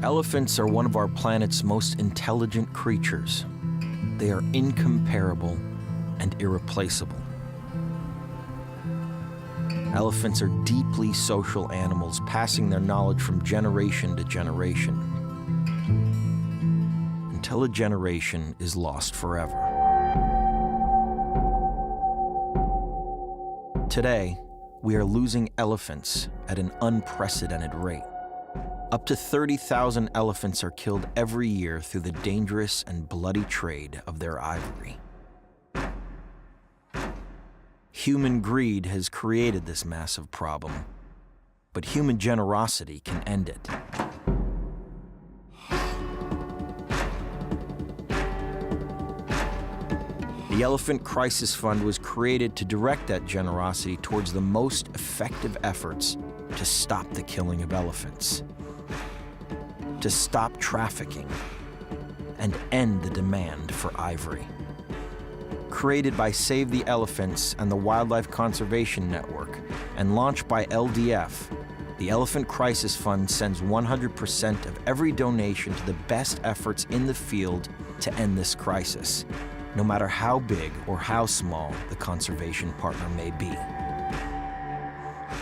Elephants are one of our planet's most intelligent creatures. They are incomparable and irreplaceable. Elephants are deeply social animals, passing their knowledge from generation to generation, until a generation is lost forever. Today, we are losing elephants at an unprecedented rate. Up to 30,000 elephants are killed every year through the dangerous and bloody trade of their ivory. Human greed has created this massive problem, but human generosity can end it. The Elephant Crisis Fund was created to direct that generosity towards the most effective efforts to stop the killing of elephants, to stop trafficking, and end the demand for ivory. Created by Save the Elephants and the Wildlife Conservation Network, and launched by LDF, the Elephant Crisis Fund sends 100% of every donation to the best efforts in the field to end this crisis, no matter how big or how small the conservation partner may be.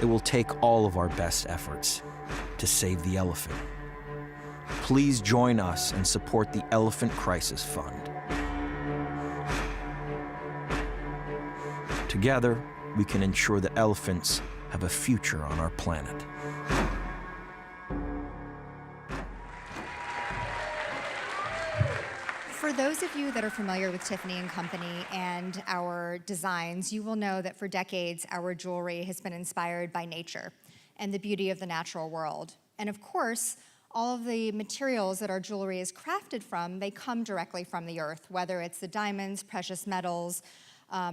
It will take all of our best efforts to save the elephant. Please join us and support the Elephant Crisis Fund. Together, we can ensure that elephants have a future on our planet. For those of you that are familiar with Tiffany & Company and our designs, you will know that for decades, our jewelry has been inspired by nature and the beauty of the natural world. And of course, all of the materials that our jewelry is crafted from, they come directly from the earth, whether it's the diamonds, precious metals,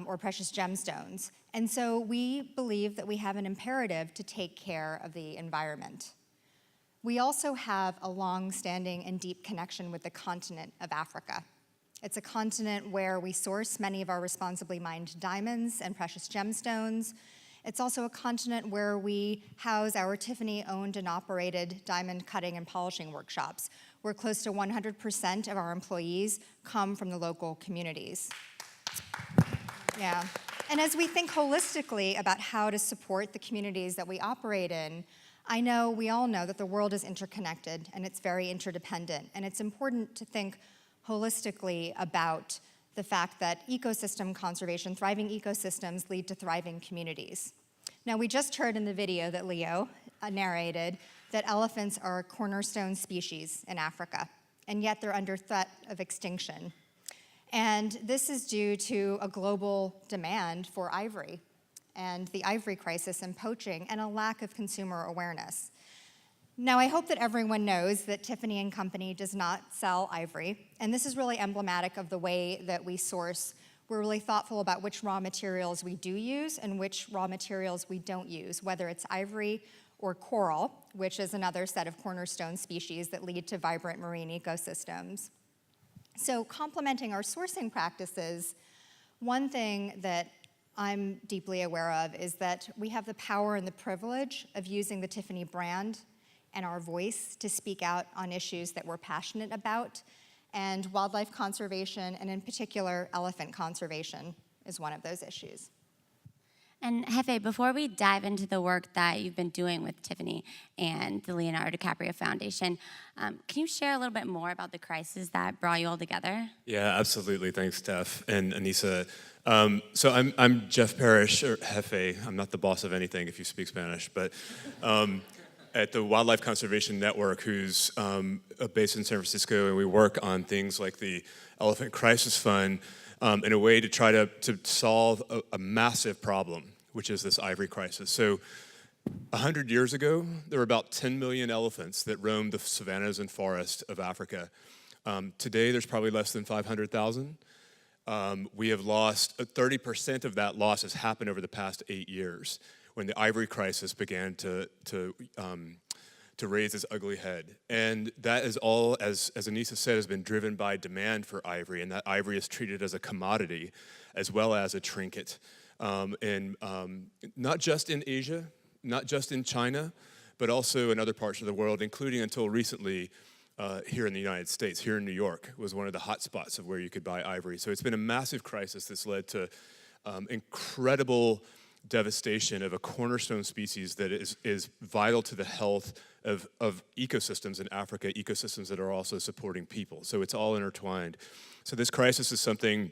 or precious gemstones. And so we believe that we have an imperative to take care of the environment. We also have a long-standing and deep connection with the continent of Africa. It's a continent where we source many of our responsibly mined diamonds and precious gemstones. It's also a continent where we house our Tiffany-owned and operated diamond cutting and polishing workshops, where close to 100% of our employees come from the local communities. Yeah. And as we think holistically about how to support the communities that we operate in, we all know that the world is interconnected and it's very interdependent. And it's important to think holistically about the fact that ecosystem conservation, thriving ecosystems lead to thriving communities. Now, we just heard in the video that Leo narrated that elephants are a cornerstone species in Africa, and yet they're under threat of extinction. And this is due to a global demand for ivory and the ivory crisis and poaching and a lack of consumer awareness. Now, I hope that everyone knows that Tiffany & Company does not sell ivory, and this is really emblematic of the way that we source. We're really thoughtful about which raw materials we do use and which raw materials we don't use, whether it's ivory or coral, which is another set of cornerstone species that lead to vibrant marine ecosystems. So complementing our sourcing practices, one thing that I'm deeply aware of is that we have the power and the privilege of using the Tiffany brand and our voice to speak out on issues that we're passionate about, and wildlife conservation, and in particular, elephant conservation, is one of those issues. And Jeffery, before we dive into the work that you've been doing with Tiffany and the Leonardo DiCaprio Foundation, can you share a little bit more about the crisis that brought you all together? Yeah, absolutely. Thanks, Steph and Anisa. So I'm Jeff Parrish, or Jeffery. I'm not the boss of anything if you speak Spanish, but at the Wildlife Conservation Network, who's based in San Francisco, and we work on things like the Elephant Crisis Fund in a way to try to solve a massive problem, which is this ivory crisis. So 100 years ago, there were about 10 million elephants that roamed the savannas and forests of Africa. Today, there's probably less than 500,000. We have lost 30% of that loss has happened over the past 8 years, when the ivory crisis began to raise its ugly head. And that is all, as Anisa said, has been driven by demand for ivory, and that ivory is treated as a commodity as well as a trinket. And not just in Asia, not just in China, but also in other parts of the world, including until recently here in the United States. Here in New York was one of the hot spots of where you could buy ivory. So it's been a massive crisis that's led to incredible devastation of a cornerstone species that is vital to the health of ecosystems in Africa, ecosystems that are also supporting people. So it's all intertwined. So this crisis is something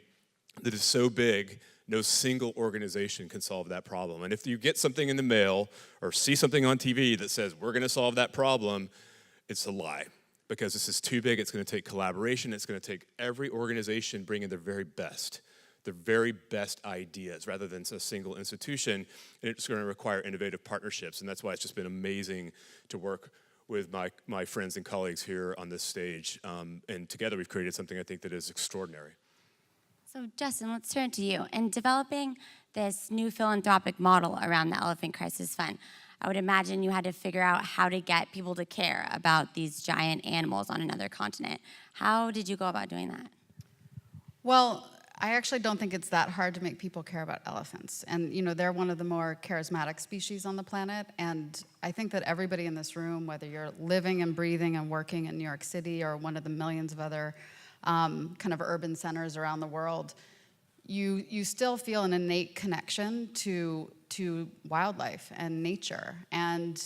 that is so big, no single organization can solve that problem. And if you get something in the mail or see something on TV that says, we're gonna solve that problem, it's a lie. Because this is too big, it's gonna take collaboration, it's gonna take every organization bringing their very best ideas rather than a single institution, and it's going to require innovative partnerships, and that's why it's just been amazing to work with my friends and colleagues here on this stage, and together we've created something I think that is extraordinary. So Justin, let's turn to you. In developing this new philanthropic model around the Elephant Crisis Fund, I would imagine you had to figure out how to get people to care about these giant animals on another continent. How did you go about doing that? Well, I actually don't think it's that hard to make people care about elephants. And they're one of the more charismatic species on the planet. And I think that everybody in this room, whether you're living and breathing and working in New York City or one of the millions of other kind of urban centers around the world, you still feel an innate connection to wildlife and nature. And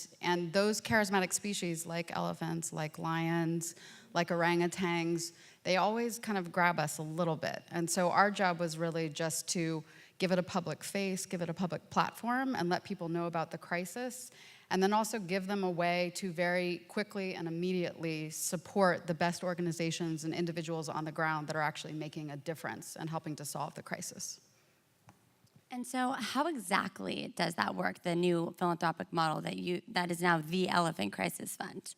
those charismatic species like elephants, like lions, like orangutans, they always kind of grab us a little bit. And so our job was really just to give it a public face, give it a public platform, and let people know about the crisis, and then also give them a way to very quickly and immediately support the best organizations and individuals on the ground that are actually making a difference and helping to solve the crisis. And so how exactly does that work, the new philanthropic model that is now the Elephant Crisis Fund?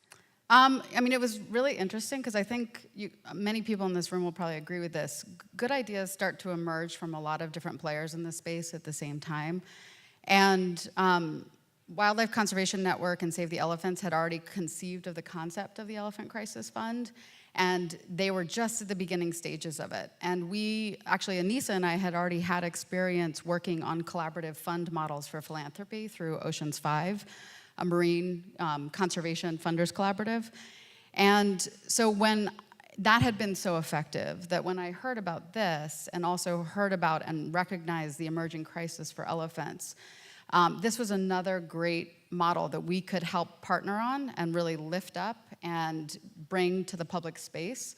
It was really interesting because I think many people in this room will probably agree with this. Good ideas start to emerge from a lot of different players in this space at the same time. And Wildlife Conservation Network and Save the Elephants had already conceived of the concept of the Elephant Crisis Fund, and they were just at the beginning stages of it. And Anisa and I had already had experience working on collaborative fund models for philanthropy through Oceans 5. A marine conservation funders collaborative. And so when that had been so effective that when I heard about this and also heard about and recognized the emerging crisis for elephants, this was another great model that we could help partner on and really lift up and bring to the public space.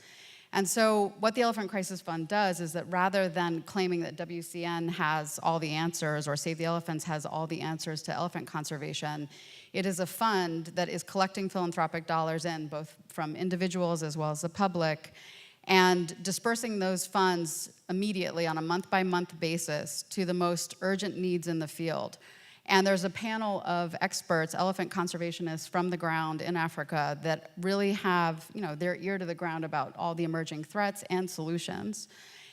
And so what the Elephant Crisis Fund does is that rather than claiming that WCN has all the answers or Save the Elephants has all the answers to elephant conservation, it is a fund that is collecting philanthropic dollars in, both from individuals as well as the public, and dispersing those funds immediately on a month-by-month basis to the most urgent needs in the field. And there's a panel of experts, elephant conservationists from the ground in Africa that really have their ear to the ground about all the emerging threats and solutions.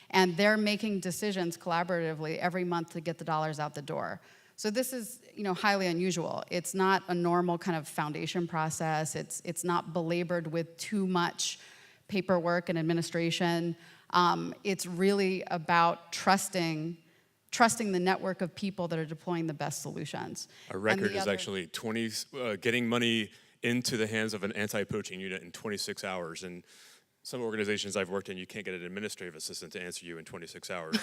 And they're making decisions collaboratively every month to get the dollars out the door. So this is highly unusual. It's not a normal kind of foundation process. It's not belabored with too much paperwork and administration. It's really about trusting the network of people that are deploying the best solutions. Our record is actually getting money into the hands of an anti-poaching unit in 26 hours. And some organizations I've worked in, you can't get an administrative assistant to answer you in 26 hours.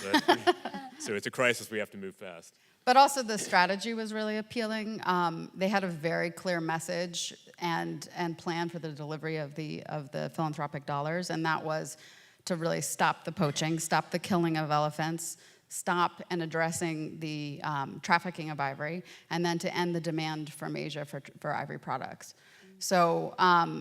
So it's a crisis, we have to move fast. But also the strategy was really appealing. They had a very clear message and plan for the delivery of the philanthropic dollars, and that was to really stop the poaching, stop the killing of elephants, stop and addressing the trafficking of ivory, and then to end the demand from Asia for ivory products. So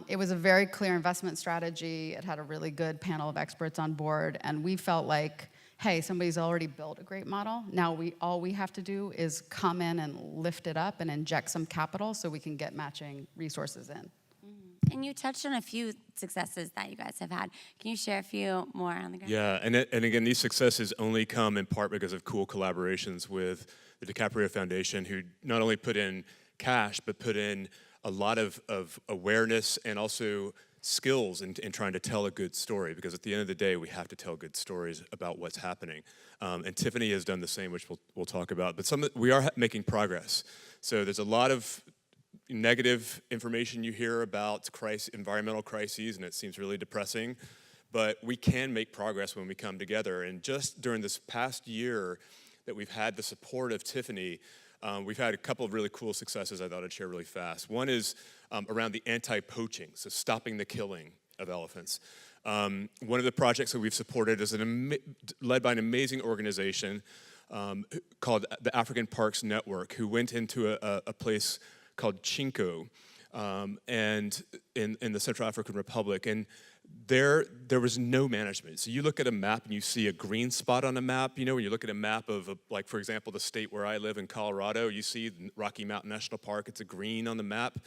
it was a very clear investment strategy. It had a really good panel of experts on board, and we felt like, hey, somebody's already built a great model. Now all we have to do is come in and lift it up and inject some capital so we can get matching resources in. And you touched on a few successes that you guys have had. Can you share a few more on the ground? Yeah, and again, these successes only come in part because of cool collaborations with the DiCaprio Foundation, who not only put in cash, but put in a lot of awareness and also skills in trying to tell a good story, because at the end of the day, we have to tell good stories about what's happening. And Tiffany has done the same, which we'll talk about. But we are making progress. So there's a lot of negative information you hear about environmental crises, and it seems really depressing. But we can make progress when we come together. And just during this past year that we've had the support of Tiffany, we've had a couple of really cool successes I thought I'd share really fast. One is around the anti-poaching, so stopping the killing of elephants. One of the projects that we've supported is led by an amazing organization called the African Parks Network, who went into a place called Chinko and in the Central African Republic. And there was no management. So you look at a map and you see a green spot on a map. You know, when you look at a map of, like, for example, the state where I live in Colorado, you see Rocky Mountain National Park, it's a green on the map.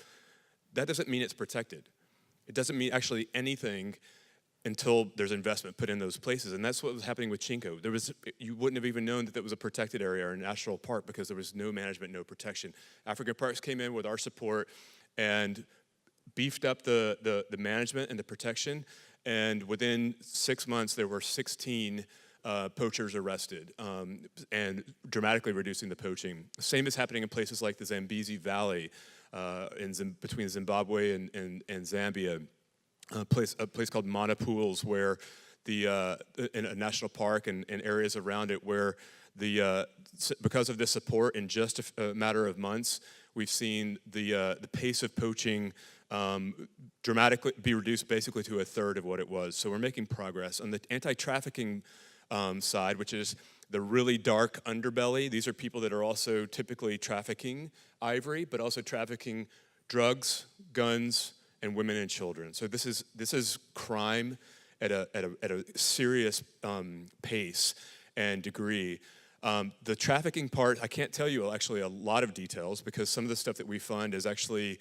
That doesn't mean it's protected. It doesn't mean actually anything until there's investment put in those places. And that's what was happening with Chinko. You wouldn't have even known that was a protected area or a national park because there was no management, no protection. African Parks came in with our support and beefed up the management and the protection, and within 6 months there were 16 poachers arrested, and dramatically reducing the poaching. Same is happening in places like the Zambezi Valley between Zimbabwe and Zambia, a place called Mana Pools, where in a national park and areas around it, where because of this support, in just a matter of months, we've seen the pace of poaching dramatically be reduced basically to a third of what it was. So we're making progress. On the anti-trafficking side, which is the really dark underbelly, these are people that are also typically trafficking ivory, but also trafficking drugs, guns, and women and children. So this is crime at a serious pace and degree. The trafficking part, I can't tell you actually a lot of details, because some of the stuff that we fund is actually,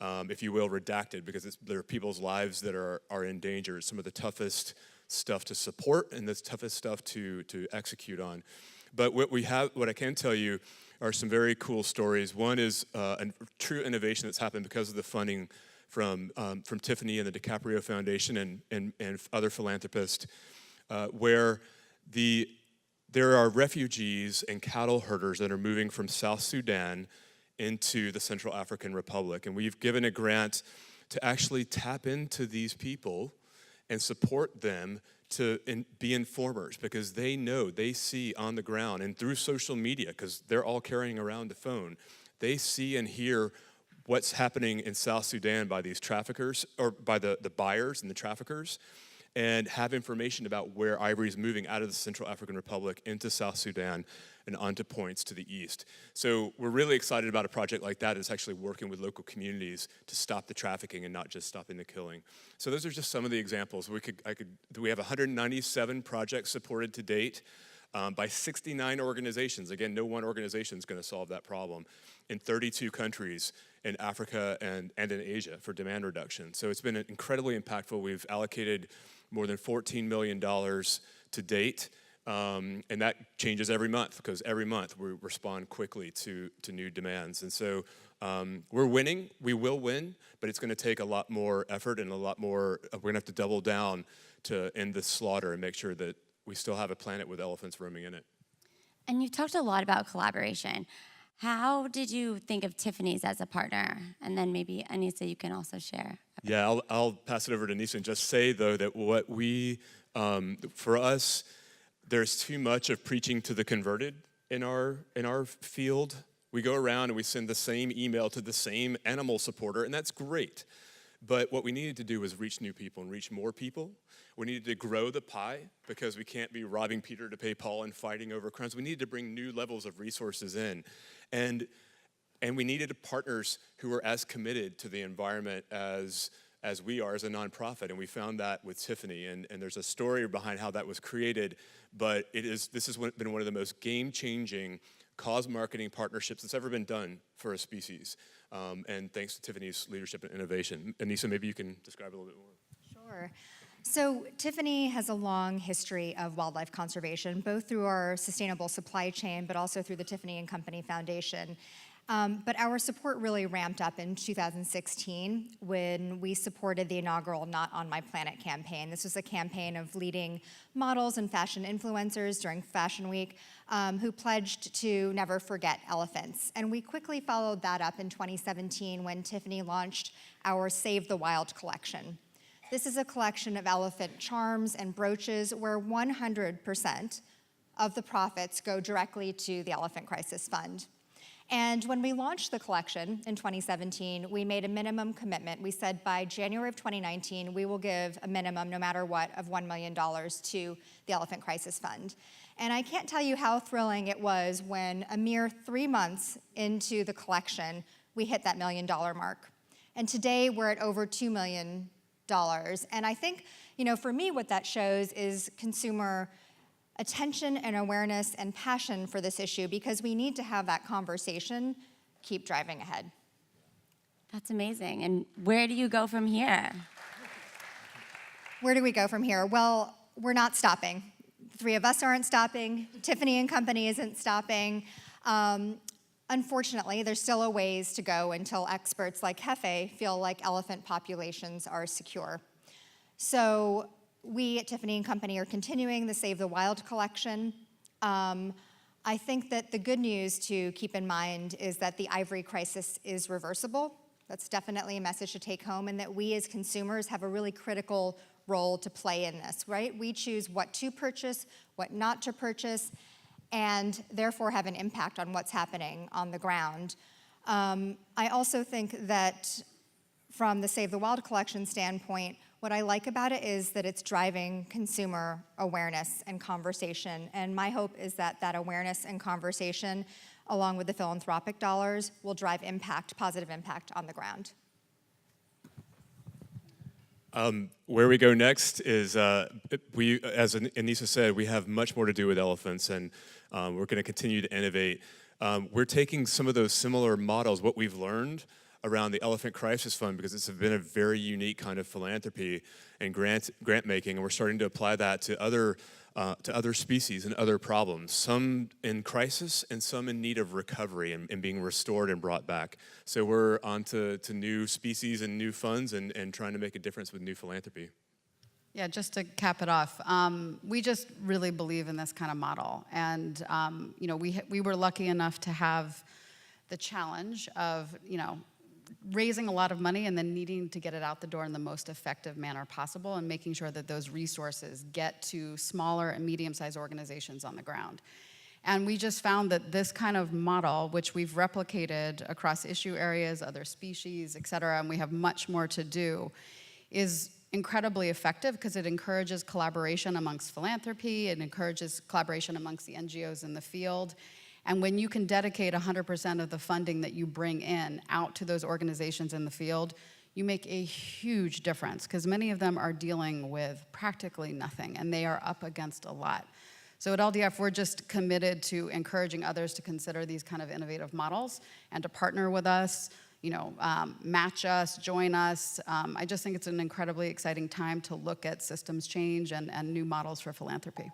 if you will, redacted, because there are people's lives that are in danger. It's some of the toughest stuff to support and the toughest stuff to execute on. But what I can tell you are some very cool stories. One is a true innovation that's happened because of the funding from Tiffany and the DiCaprio Foundation and other philanthropists, where there are refugees and cattle herders that are moving from South Sudan into the Central African Republic. And we've given a grant to actually tap into these people and support them to be informers, because they see on the ground and through social media, because they're all carrying around the phone, they see and hear what's happening in South Sudan by these traffickers, or by the buyers and the traffickers, and have information about where ivory is moving out of the Central African Republic into South Sudan and onto points to the east. So we're really excited about a project like that. It's actually working with local communities to stop the trafficking and not just stopping the killing. So those are just some of the examples. We have 197 projects supported to date by 69 organizations. Again, no one organization is going to solve that problem, in 32 countries in Africa and in Asia for demand reduction. So it's been incredibly impactful. We've allocated more than $14 million to date, and that changes every month, because every month we respond quickly to new demands. And so we're winning, we will win, but it's going to take a lot more effort and a lot more, we're going to have to double down to end this slaughter and make sure that we still have a planet with elephants roaming in it. And you've talked a lot about collaboration. How did you think of Tiffany's as a partner? And then maybe, Anisa, you can also share. Yeah, I'll pass it over to Anisa and just say, though, that what for us, there's too much of preaching to the converted in our field. We go around and we send the same email to the same animal supporter, and that's great. But what we needed to do was reach new people and reach more people. We needed to grow the pie, because we can't be robbing Peter to pay Paul and fighting over crumbs. We needed to bring new levels of resources in. And we needed partners who were as committed to the environment as we are as a nonprofit. And we found that with Tiffany. And there's a story behind how that was created. But this has been one of the most game-changing cause marketing partnerships that's ever been done for a species. And thanks to Tiffany's leadership and innovation. Anisa, maybe you can describe it a little bit more. Sure. So Tiffany has a long history of wildlife conservation, both through our sustainable supply chain, but also through the Tiffany and Company Foundation. But our support really ramped up in 2016 when we supported the inaugural Not on My Planet campaign. This was a campaign of leading models and fashion influencers during Fashion Week who pledged to never forget elephants. And we quickly followed that up in 2017 when Tiffany launched our Save the Wild collection. This is a collection of elephant charms and brooches where 100% of the profits go directly to the Elephant Crisis Fund. And when we launched the collection in 2017, we made a minimum commitment. We said by January of 2019, we will give a minimum, no matter what, of $1 million to the Elephant Crisis Fund. And I can't tell you how thrilling it was when a mere 3 months into the collection, we hit that $1 million mark. And today we're at over $2 million. And I think, for me, what that shows is consumer attention and awareness and passion for this issue, because we need to have that conversation, keep driving ahead. That's amazing. And where do you go from here? Where do we go from here? Well, we're not stopping. The three of us aren't stopping. Tiffany and Company isn't stopping. Unfortunately, there's still a ways to go until experts like Jeffery feel like elephant populations are secure. So we at Tiffany & Company are continuing the Save the Wild collection. I think that the good news to keep in mind is that the ivory crisis is reversible. That's definitely a message to take home, and that we as consumers have a really critical role to play in this, right? We choose what to purchase, what not to purchase, and therefore have an impact on what's happening on the ground. I also think that from the Save the Wild collection standpoint, what I like about it is that it's driving consumer awareness and conversation. And my hope is that that awareness and conversation, along with the philanthropic dollars, will drive impact, positive impact on the ground. Where we go next is, we, as Anisa said, we have much more to do with elephants, and we're going to continue to innovate. We're taking some of those similar models, what we've learned around the Elephant Crisis Fund, because it's been a very unique kind of philanthropy and grant making, and we're starting to apply that to other species and other problems, some in crisis and some in need of recovery and being restored and brought back. So we're on to new species and new funds and trying to make a difference with new philanthropy. Yeah, just to cap it off, we just really believe in this kind of model. And we were lucky enough to have the challenge of, raising a lot of money and then needing to get it out the door in the most effective manner possible, and making sure that those resources get to smaller and medium-sized organizations on the ground. And we just found that this kind of model, which we've replicated across issue areas, other species, et cetera, and we have much more to do, is incredibly effective because it encourages collaboration amongst philanthropy, it encourages collaboration amongst the NGOs in the field. And when you can dedicate 100% of the funding that you bring in out to those organizations in the field, you make a huge difference, because many of them are dealing with practically nothing, and they are up against a lot. So at LDF, we're just committed to encouraging others to consider these kind of innovative models and to partner with us, match us, join us. I just think it's an incredibly exciting time to look at systems change and new models for philanthropy.